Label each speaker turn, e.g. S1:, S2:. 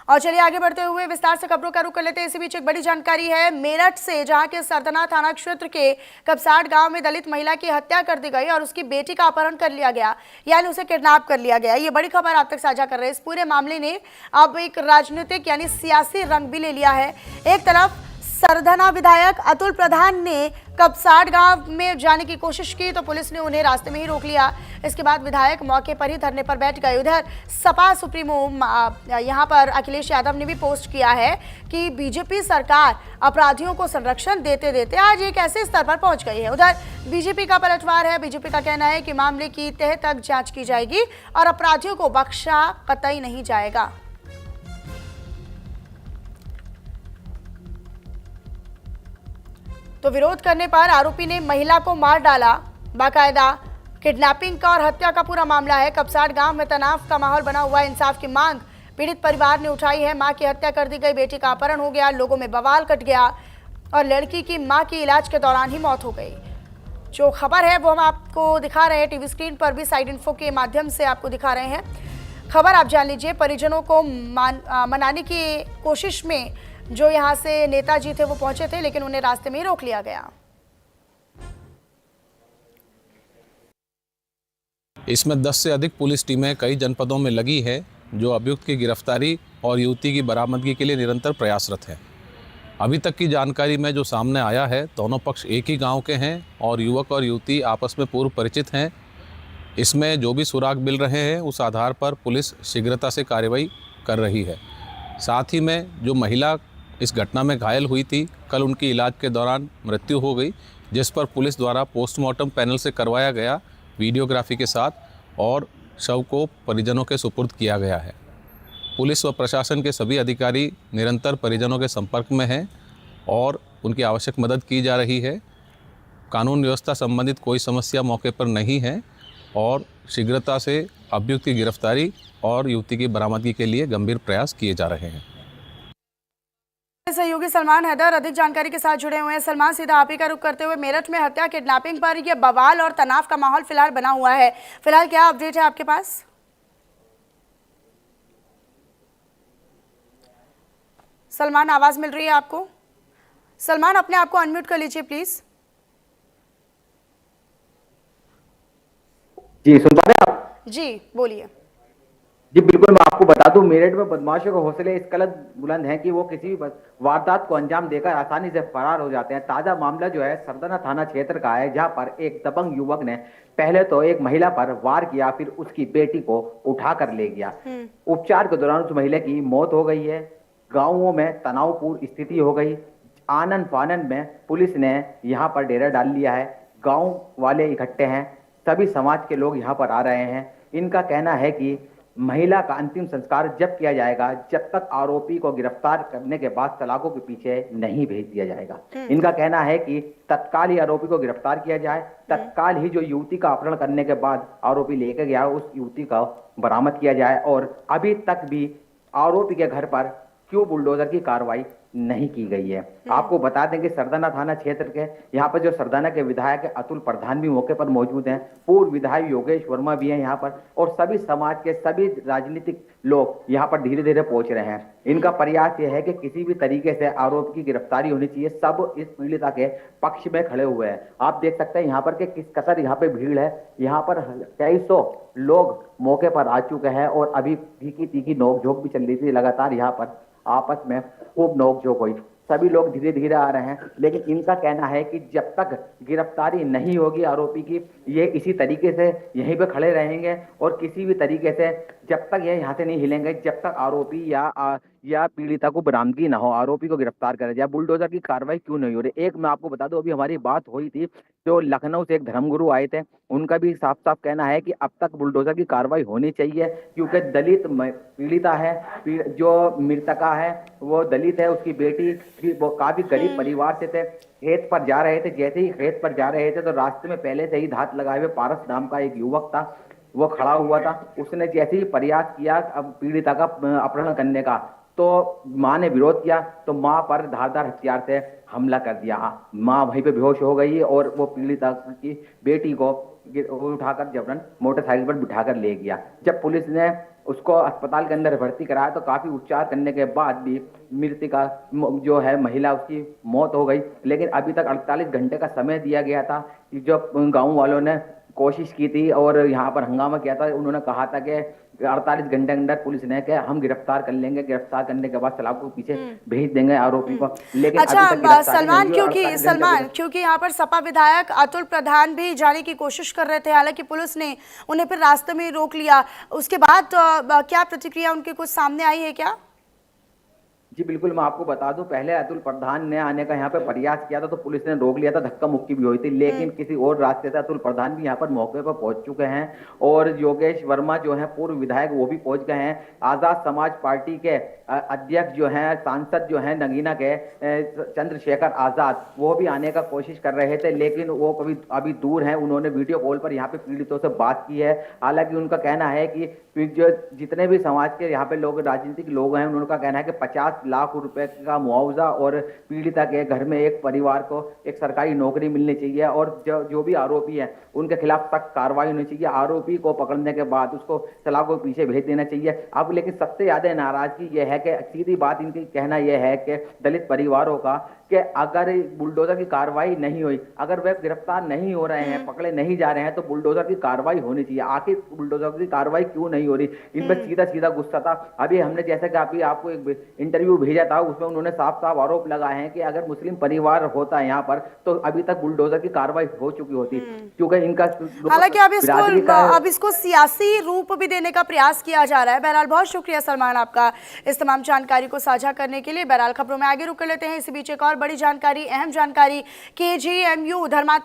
S1: और चलिए आगे बढ़ते हुए विस्तार से खबरों का रुख कर लेते हैं। इसी बीच एक बड़ी जानकारी है मेरठ से, जहां के सरदना थाना क्षेत्र के कपसाट गांव में दलित महिला की हत्या कर दी गई और उसकी बेटी का अपहरण कर लिया गया, यानी उसे किडनैप कर लिया गया। ये बड़ी खबर आप तक साझा कर रहे हैं। इस पूरे मामले ने अब एक राजनीतिक यानी सियासी रंग भी ले लिया है। एक तरफ सरधना विधायक अतुल प्रधान ने कपसाट गांव में जाने की कोशिश की तो पुलिस ने उन्हें रास्ते में ही रोक लिया। इसके बाद विधायक मौके पर ही धरने पर बैठ गए। उधर सपा सुप्रीमो यहां पर अखिलेश यादव ने भी पोस्ट किया है कि बीजेपी सरकार अपराधियों को संरक्षण देते देते आज एक ऐसे स्तर पर पहुंच गई है। उधर बीजेपी का पलटवार है। बीजेपी का कहना है कि मामले की तह तक जांच की जाएगी और अपराधियों को बख्शा कतई नहीं जाएगा। तो विरोध करने पर आरोपी ने महिला को मार डाला। बाकायदा किडनैपिंग का और हत्या का पूरा मामला है। कपसाट गांव में तनाव का माहौल बना हुआ है। इंसाफ की मांग पीड़ित परिवार ने उठाई है। मां की हत्या कर दी गई, बेटी का अपहरण हो गया, लोगों में बवाल कट गया और लड़की की मां की इलाज के दौरान ही मौत हो गई। जो खबर है वो हम आपको दिखा रहे हैं टीवी स्क्रीन पर भी, साइड इन्फो के माध्यम से आपको दिखा रहे हैं। खबर आप जान लीजिए। परिजनों को मनाने की कोशिश में जो यहां से नेताजी थे वो पहुंचे थे, लेकिन उन्हें रास्ते में ही रोक लिया गया।
S2: इसमें 10 से अधिक पुलिस टीमें कई जनपदों में लगी है, जो अभियुक्त की गिरफ्तारी और युवती की बरामदगी के लिए निरंतर प्रयासरत है। अभी तक की जानकारी में जो सामने आया है, दोनों पक्ष एक ही गांव के हैं और युवक और युवती आपस में पूर्व परिचित हैं। इसमें जो भी सुराग मिल रहे हैं उस आधार पर पुलिस शीघ्रता से कार्रवाई कर रही है। साथ ही में जो महिला इस घटना में घायल हुई थी, कल उनकी इलाज के दौरान मृत्यु हो गई, जिस पर पुलिस द्वारा पोस्टमार्टम पैनल से करवाया गया वीडियोग्राफी के साथ और शव को परिजनों के सुपुर्द किया गया है। पुलिस व प्रशासन के सभी अधिकारी निरंतर परिजनों के संपर्क में हैं और उनकी आवश्यक मदद की जा रही है। कानून व्यवस्था संबंधित कोई समस्या मौके पर नहीं है और शीघ्रता से अभियुक्त की गिरफ्तारी और युवती की बरामदगी के लिए गंभीर प्रयास किए जा रहे हैं।
S1: सहयोगी सलमान हैदर अधिक जानकारी के साथ जुड़े हुए हैं। सलमान, सीधा आप ही का रुख करते हुए, मेरठ में हत्या किडनैपिंग पर यह बवाल और तनाव का माहौल फिलहाल बना हुआ है। फिलहाल क्या अपडेट है आपके पास? सलमान, आवाज मिल रही है आपको? सलमान, अपने आप को अनम्यूट कर लीजिए प्लीज।
S3: जी, सुन पा रहे हैं आप?
S1: जी बोलिए।
S3: जी बिल्कुल, मैं आपको बता दूं, मेरठ में बदमाशों के हौसले इस कदर बुलंद हैं कि वो किसी भी वारदात को अंजाम देकर आसानी से फरार हो जाते हैं। ताजा मामला जो है सरदना थाना क्षेत्र का है, जहां पर एक दबंग युवक ने पहले तो एक महिला पर वार किया, फिर उसकी बेटी को उठा कर ले गया। उपचार के दौरान उस महिला की मौत हो गई है। गाँवों में तनावपूर्ण स्थिति हो गई। आनन फानन में पुलिस ने यहाँ पर डेरा डाल लिया है। गाँव वाले इकट्ठे हैं, सभी समाज के लोग यहाँ पर आ रहे हैं। इनका कहना है कि महिला का अंतिम संस्कार जब किया जाएगा, जब तक आरोपी को गिरफ्तार करने के बाद सलाखों के पीछे नहीं भेज दिया जाएगा। इनका कहना है कि तत्काल ही आरोपी को गिरफ्तार किया जाए, तत्काल ही जो युवती का अपहरण करने के बाद आरोपी लेकर गया उस युवती को बरामद किया जाए। और अभी तक भी आरोपी के घर पर क्यों बुलडोजर की कार्रवाई नहीं की गई है। आपको बता दें कि सरदाना थाना क्षेत्र के यहाँ पर जो सरदाना के विधायक अतुल प्रधान भी मौके पर मौजूद हैं, पूर्व विधायक योगेश वर्मा भी हैं यहाँ पर, और सभी समाज के सभी राजनीतिक लोग यहाँ पर धीरे धीरे पहुंच रहे हैं। इनका प्रयास यह है कि किसी भी तरीके से आरोपी की गिरफ्तारी होनी चाहिए। सब इस पीड़िता के पक्ष में खड़े हुए हैं। आप देख सकते हैं यहाँ पर कि किस कदर यहाँ पे भीड़ है। यहाँ पर कई सौ लोग मौके पर आ चुके हैं और अभी तीखी तीखी नोकझोंक भी चल रही थी। लगातार यहाँ पर आपस में खूब नोकझोंक हुई। सभी लोग धीरे धीरे आ रहे हैं, लेकिन इनका कहना है कि जब तक गिरफ्तारी नहीं होगी आरोपी की, ये इसी तरीके से यहीं पे खड़े रहेंगे और किसी भी तरीके से जब तक ये यहाँ से नहीं हिलेंगे, जब तक आरोपी या पीड़िता को बरामदगी ना हो, आरोपी को गिरफ्तार करा जाए। बुलडोजर की कार्रवाई क्यों नहीं हो रही? एक मैं आपको बता दूं, अभी हमारी बात हुई थी, जो लखनऊ से एक धर्मगुरु आए थे, उनका भी साफ साफ कहना है कि अब तक बुलडोजर की कार्रवाई होनी चाहिए, क्योंकि दलित पीड़िता है, जो मृतका है वो दलित है, उसकी बेटी वो काफी गरीब परिवार से थे, खेत पर जा रहे थे। जैसे ही खेत पर जा रहे थे तो रास्ते में पहले से ही धात लगाए हुए पारस नाम का एक युवक था, वो खड़ा हुआ था। उसने जैसे ही प्रयास किया अब पीड़िता का अपहरण करने का, तो मां ने विरोध किया तो मां पर धारदार हथियार से हमला कर दिया। मां वहीं पे बेहोश हो गई और वो पीड़िता की बेटी को उठाकर जबरन मोटरसाइकिल पर बिठाकर ले गया। जब पुलिस ने उसको अस्पताल के अंदर भर्ती कराया तो काफी उपचार करने के बाद भी मृतिका जो है महिला, उसकी मौत हो गई। लेकिन अभी तक 48 घंटे का समय दिया गया था। जो गांव वालों ने कोशिश की थी और यहाँ पर हंगामा किया था, उन्होंने कहा था कि 48 घंटे के अंदर पुलिस ने कि हम गिरफ्तार कर लेंगे, गिरफ्तार करने के बाद सलाखों को पीछे भेज देंगे आरोपी को। लेकिन
S1: अच्छा
S3: अभी तक गिरफ्तारी
S1: सलमान,
S3: नहीं हुई और 48 घंटे
S1: क्योंकि यहाँ पर सपा विधायक अतुल प्रधान भी जाने की कोशिश कर रहे थे, हालांकि पुलिस ने उन्हें फिर रास्ते में ही रोक लिया। उसके बाद क्या प्रतिक्रिया उनकी कुछ सामने आई है क्या?
S3: जी बिल्कुल, मैं आपको बता दूं, पहले अतुल प्रधान ने आने का यहाँ पे प्रयास किया था तो पुलिस ने रोक लिया था, धक्का मुक्की भी हुई थी। लेकिन किसी और रास्ते से अतुल प्रधान भी यहाँ पर मौके पर पहुंच चुके हैं और योगेश वर्मा जो है पूर्व विधायक, वो भी पहुंच गए हैं। आजाद समाज पार्टी के अध्यक्ष जो हैं, सांसद जो हैं नगीना के चंद्रशेखर आजाद, वो भी आने का कोशिश कर रहे थे, लेकिन वो अभी दूर हैं। उन्होंने वीडियो कॉल पर यहाँ पे पीड़ितों से बात की है। हालांकि उनका कहना है कि जो जितने भी समाज के यहाँ पे लोग, राजनीतिक लोग हैं, उनका कहना है कि 50 लाख रुपए का मुआवजा और पीड़िता के घर में एक परिवार को एक सरकारी नौकरी मिलनी चाहिए और जो भी आरोपी हैं उनके खिलाफ सख्त कार्रवाई होनी चाहिए। आरोपी को पकड़ने के बाद उसको सलाखों के पीछे भेज देना चाहिए। अब लेकिन सबसे ज्यादा नाराजगी यह है कि सीधी बात इनकी कहना यह है कि दलित परिवारों का, कि अगर बुलडोजर की कार्रवाई नहीं हुई, अगर वे गिरफ्तार नहीं हो रहे हैं, पकड़े नहीं जा रहे हैं, तो बुलडोजर की कार्रवाई होनी चाहिए। आखिर बुलडोजर की कार्रवाई क्यों नहीं हो रही, इनमें सीधा सीधा गुस्सा था। अभी हमने जैसा कि अभी आपको एक इंटरव्यू भेजा था, उसमें उन्होंने साफ साफ आरोप लगाए हैं कि अगर मुस्लिम परिवार होता है यहाँ पर तो अभी तक बुलडोजर की कार्रवाई हो चुकी होती, क्योंकि इनका
S1: हालांकि अब इसको सियासी रूप भी देने का प्रयास किया जा रहा है। बहरहाल बहुत शुक्रिया सलमान आपका इस तमाम जानकारी को साझा करने के लिए। बहरहाल खबरों में आगे रुक कर लेते हैं। इसी बीच एक और बड़ी जानकारी, अहम जानकारी, KGMU धर्मांतरण